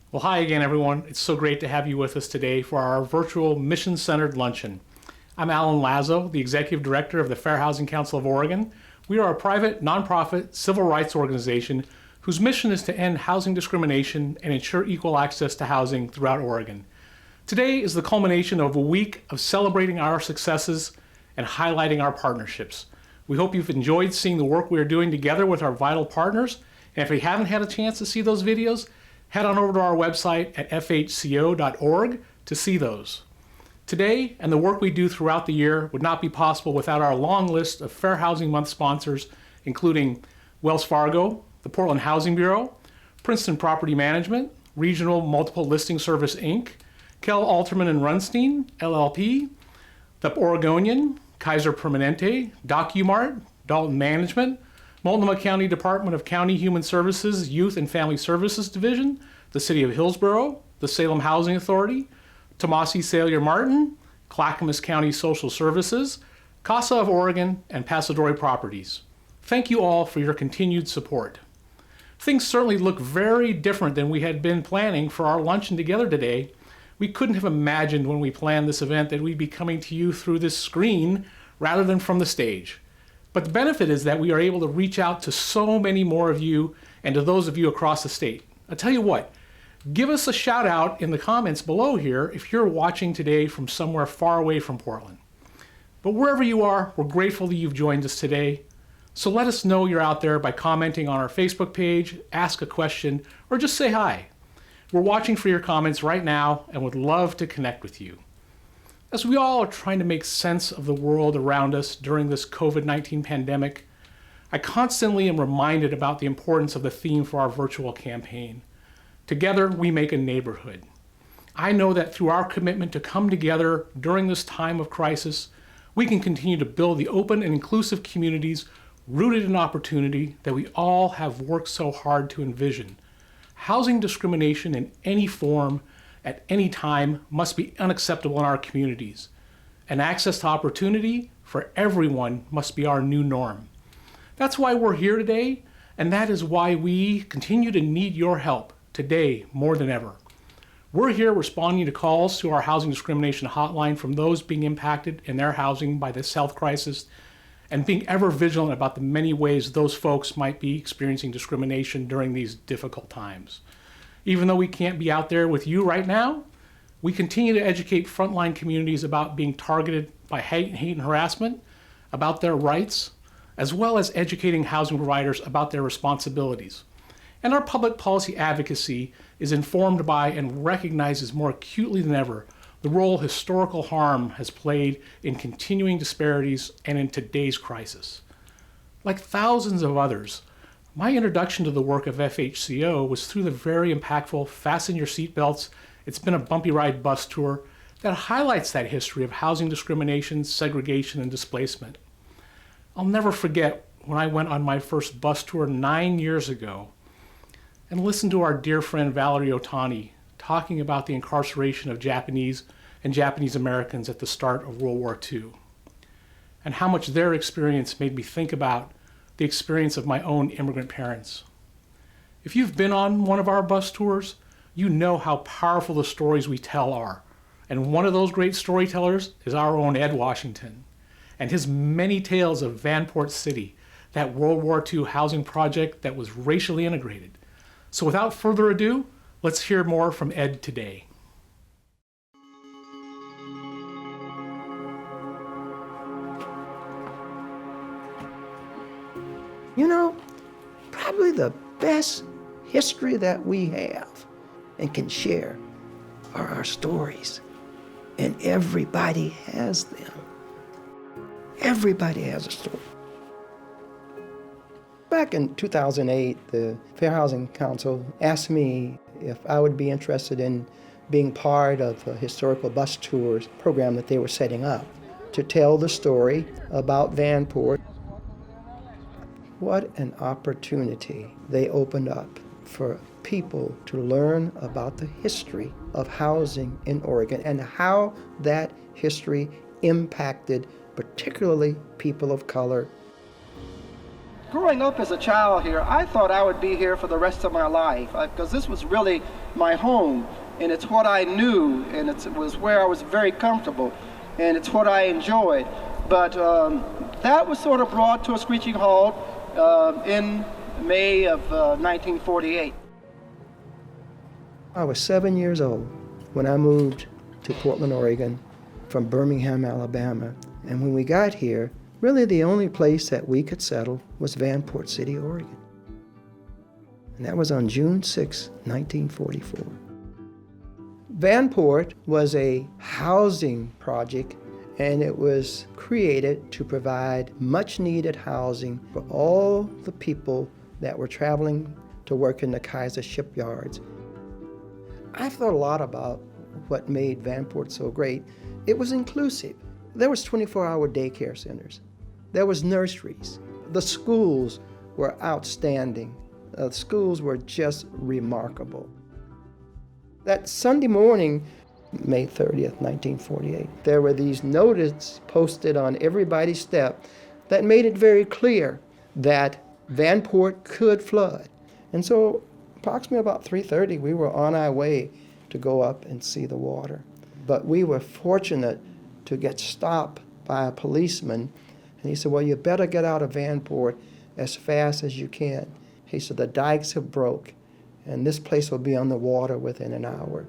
Well, hi again, everyone. It's so great to have you with us today for our virtual mission-centered luncheon. I'm Allan Lazo, the Executive Director of the Fair Housing Council of Oregon. We are a private, nonprofit civil rights organization whose mission is to end housing discrimination and ensure equal access to housing throughout Oregon. Today is the culmination of a week of celebrating our successes and highlighting our partnerships. We hope you've enjoyed seeing the work we are doing together with our vital partners. And if you haven't had a chance to see those videos, head on over to our website at fhco.org to see those. Today, and the work we do throughout the year, would not be possible without our long list of Fair Housing Month sponsors, including Wells Fargo, the Portland Housing Bureau, Princeton Property Management, Regional Multiple Listing Service, Inc., Kell Alterman and Runstein, LLP, The Oregonian, Kaiser Permanente, DocuMart, Dalton Management, Multnomah County Department of County Human Services Youth and Family Services Division, the City of Hillsborough, the Salem Housing Authority, Tomasi Salyer Martin, Clackamas County Social Services, CASA of Oregon, and Pasadori Properties. Thank you all for your continued support. Things certainly look very different than we had been planning for our luncheon together today. We couldn't have imagined when we planned this event that we'd be coming to you through this screen rather than from the stage. But the benefit is that we are able to reach out to so many more of you and to those of you across the state. I'll tell you what, give us a shout out in the comments below here if you're watching today from somewhere far away from Portland. But wherever you are, we're grateful that you've joined us today. So let us know you're out there by commenting on our Facebook page, ask a question, or just say hi. We're watching for your comments right now and would love to connect with you. As we all are trying to make sense of the world around us during this COVID-19 pandemic, I constantly am reminded about the importance of the theme for our virtual campaign. Together, we make a neighborhood. I know that through our commitment to come together during this time of crisis, we can continue to build the open and inclusive communities rooted in opportunity that we all have worked so hard to envision. Housing discrimination in any form, at any time, must be unacceptable in our communities. And access to opportunity for everyone must be our new norm. That's why we're here today, and that is why we continue to need your help today more than ever. We're here responding to calls to our housing discrimination hotline from those being impacted in their housing by this health crisis, and being ever vigilant about the many ways those folks might be experiencing discrimination during these difficult times. Even though we can't be out there with you right now, we continue to educate frontline communities about being targeted by hate and harassment, about their rights, as well as educating housing providers about their responsibilities. And our public policy advocacy is informed by and recognizes more acutely than ever the role historical harm has played in continuing disparities and in today's crisis. Like thousands of others, my introduction to the work of FHCO was through the very impactful Fasten Your Seatbelts, It's Been a Bumpy Ride bus tour that highlights that history of housing discrimination, segregation, and displacement. I'll never forget when I went on my first bus tour 9 years ago and listened to our dear friend Valerie Otani talking about the incarceration of Japanese and Japanese Americans at the start of World War II, and how much their experience made me think about the experience of my own immigrant parents. If you've been on one of our bus tours, you know how powerful the stories we tell are. And one of those great storytellers is our own Ed Washington and his many tales of Vanport City, that World War II housing project that was racially integrated. So without further ado, let's hear more from Ed today. You know, probably the best history that we have and can share are our stories. And everybody has them. Everybody has a story. Back in 2008, the Fair Housing Council asked me if I would be interested in being part of a historical bus tours program that they were setting up to tell the story about Vanport. What an opportunity they opened up for people to learn about the history of housing in Oregon and how that history impacted particularly people of color. Growing up as a child here, I thought I would be here for the rest of my life because this was really my home, and it's what I knew, and it was where I was very comfortable, and it's what I enjoyed. But that was sort of brought to a screeching halt in May of 1948. I was 7 years old when I moved to Portland, Oregon from Birmingham, Alabama. And when we got here, really the only place that we could settle was Vanport City, Oregon. And that was on June 6, 1944. Vanport was a housing project, and it was created to provide much-needed housing for all the people that were traveling to work in the Kaiser shipyards. I've thought a lot about what made Vanport so great. It was inclusive. There was 24-hour daycare centers. There was nurseries. The schools were outstanding. The schools were just remarkable. That Sunday morning, May 30th, 1948, there were these notices posted on everybody's step that made it very clear that Vanport could flood. And so approximately about 3:30, we were on our way to go up and see the water. But we were fortunate to get stopped by a policeman, and he said, well, you better get out of Vanport as fast as you can. He said, the dikes have broke, and this place will be on the water within an hour.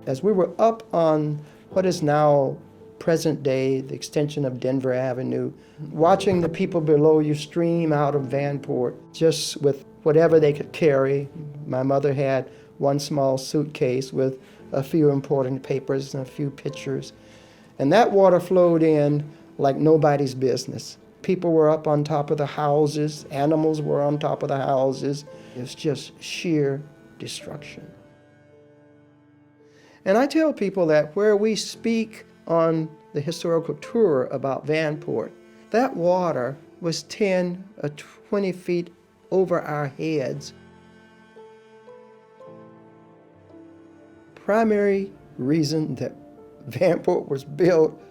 As we were up on what is now present day, the extension of Denver Avenue, watching the people below you stream out of Vanport just with whatever they could carry. My mother had one small suitcase with a few important papers and a few pictures. And that water flowed in like nobody's business. People were up on top of the houses, animals were on top of the houses. It was just sheer destruction. And I tell people that where we speak on the historical tour about Vanport, that water was 10 or 20 feet over our heads. Primary reason that Vanport was built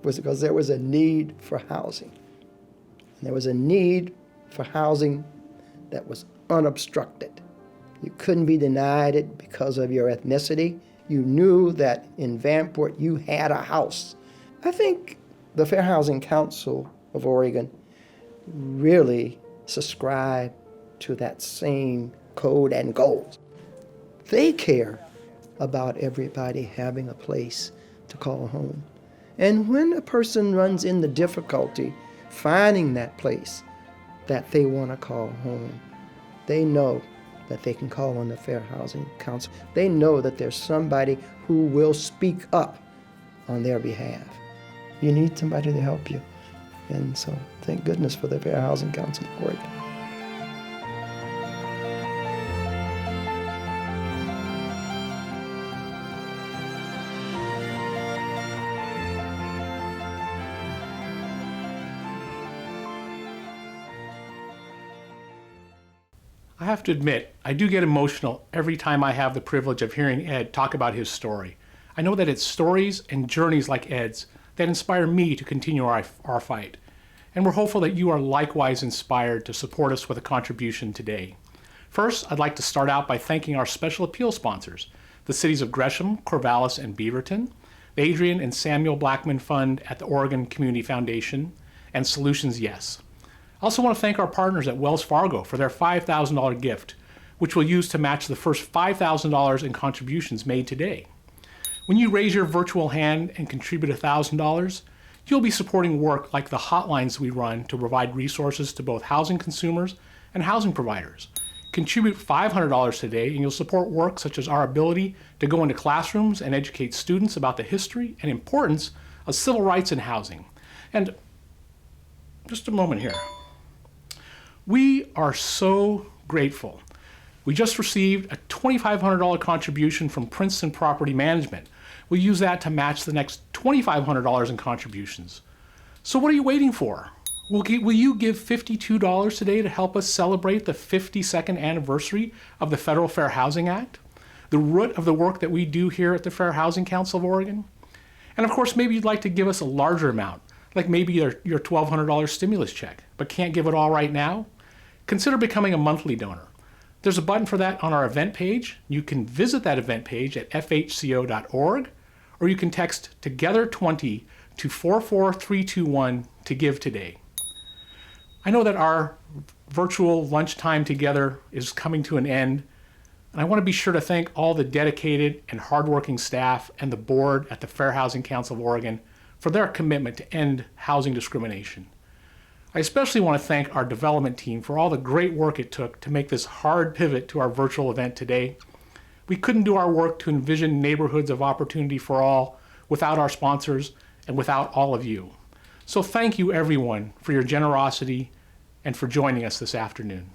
was because there was a need for housing. And there was a need for housing that was unobstructed. You couldn't be denied it because of your ethnicity. You knew that in Vanport you had a house. I think the Fair Housing Council of Oregon really subscribe to that same code and goals. They care about everybody having a place to call home. And when a person runs into difficulty finding that place that they want to call home, they know that they can call on the Fair Housing Council. They know that there's somebody who will speak up on their behalf. You need somebody to help you. And so thank goodness for the Fair Housing Council of Oregon. I have to admit, I do get emotional every time I have the privilege of hearing Ed talk about his story. I know that it's stories and journeys like Ed's that inspire me to continue our fight. And we're hopeful that you are likewise inspired to support us with a contribution today. First, I'd like to start out by thanking our special appeal sponsors, the cities of Gresham, Corvallis, and Beaverton, the Adrian and Samuel Blackman Fund at the Oregon Community Foundation, and Solutions Yes. I also want to thank our partners at Wells Fargo for their $5,000 gift, which we'll use to match the first $5,000 in contributions made today. When you raise your virtual hand and contribute $1,000, you'll be supporting work like the hotlines we run to provide resources to both housing consumers and housing providers. Contribute $500 today and you'll support work such as our ability to go into classrooms and educate students about the history and importance of civil rights in housing. And just a moment here. We are so grateful. We just received a $2,500 contribution from Princeton Property Management. We'll use that to match the next $2,500 in contributions. So what are you waiting for? Will you give $52 today to help us celebrate the 52nd anniversary of the Federal Fair Housing Act, the root of the work that we do here at the Fair Housing Council of Oregon? And of course, maybe you'd like to give us a larger amount, like maybe your $1,200 stimulus check, but can't give it all right now? Consider becoming a monthly donor. There's a button for that on our event page. You can visit that event page at fhco.org, or you can text Together20 to 44321 to give today. I know that our virtual lunchtime together is coming to an end, and I want to be sure to thank all the dedicated and hardworking staff and the board at the Fair Housing Council of Oregon for their commitment to end housing discrimination. I especially want to thank our development team for all the great work it took to make this hard pivot to our virtual event today. We couldn't do our work to envision neighborhoods of opportunity for all without our sponsors and without all of you. So thank you everyone for your generosity and for joining us this afternoon.